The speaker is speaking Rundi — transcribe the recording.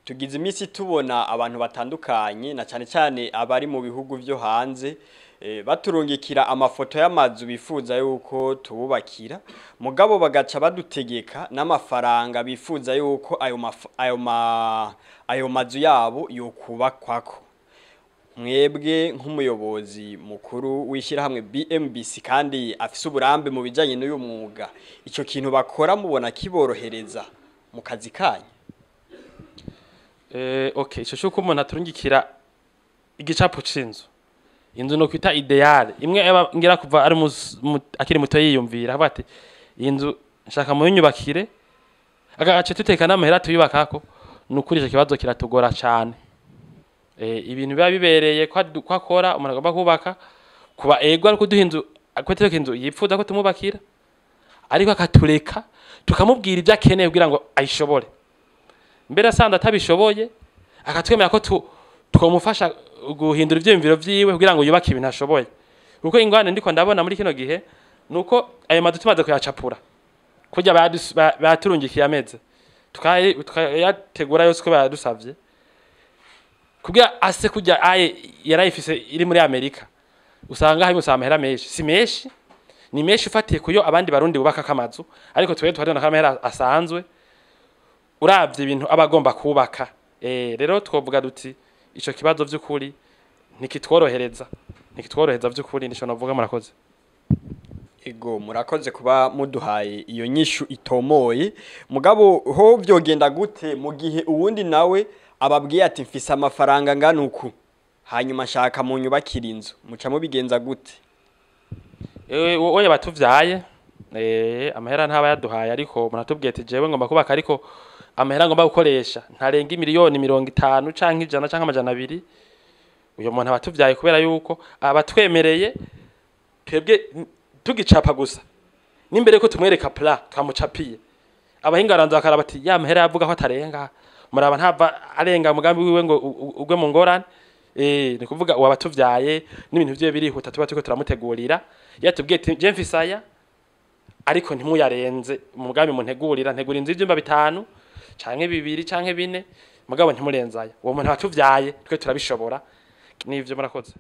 tugize imisi tubona abantu batandukanye na cyane cyane abari mu bihugu byo hanze baturungikira amafoto y'amazu bifuza yuko tububakira mugabo bagaca badutegeka n'amafaranga bifuza yuko ayo mazu yabo yokubakwako. Mwebwe nk'umuyobozi mukuru w'ishyirahamwe BMBC kandi afise uburambe mu bijanye n'uyu mwuga, ico kintu bakora mubona kiborohereza mu kazi kanyu? Okay, ico cyuko umuntu aturungikira igicapo c'inzu. Inzu no kwita ideal. Imwe ngira kuva ari akiri muto yiyumvira avuga ati inzu nshaka mu nyubakire agace tutekana amahera tuyubakako nukuri ico kibazo kiratugora cyane. Ibintu biba bibereye kwakora umuntu agomba kubaka kuba ego ariko duhinzu akweteka inzu yipfuza ko tumubakira ariko akatureka tukamubwira ibyo akeneye kugira ngo ayishobore. Mbere asanda atabishoboye akatwemera ko twomufasha guhindura ivyimviro vyiwe kugira ngo yubake ibintu ashoboye. Kuko ingwane ndiko ndabona muri kino gihe nuko ayo mazu tumaze kuyacapura kujya baturungikiye ameze tukayategura yose ko bayadusavye kugira ase kujya aye yarayifise iri muri Amerika usanga harimo samahera menshi si menshi ni menshi ufatiye kuyo abandi barundi bubaka kamazu ariko twebwe twarona kamera asanzwe uravye ibintu abagomba kubaka rero twovuga duti ico kibazo vy'ukuri nikitworohereza vy'ukuri nico navuga murakoze. Ego murakoze kuba muduhaye iyo nyishu itomoye mugabo ho vyogenda gute mu gihe uwundi nawe ababwiye ati mfise amafaranga ngana uku hanyuma nshaka mu nyubakira inzu muca mubigenza gute? Oya batuvyaye amahera ntaba yaduhaye ariko muratubwiye ati jewe ngomba kubaka ariko amahera ngomba gukoresha ntarenga miliyoni 50 canke 100 canke amajana 200 uyo muntu abatuvyaye kubera yuko abatwemereye twebwe tugicapa gusa nimbere ko tumwereka plan twamucapiye abahingaranza bakarabati ya mahera yavuga ko atarenga muraba ntava arenga mugambi wiwe ngo ugwe mu ngorane ni kuvuga wabatuvyaye n'ibintu vye birihuta tuba tuko turamutegurira yatubwiye je mfisaya ariko ntimuyarenze mugambi muntegurira inzu ivyumba 5 canke 2 canke 4 mugabo ntimurenzaya uwo muntu abatuvyaye twe turabishobora nivyo murakoze.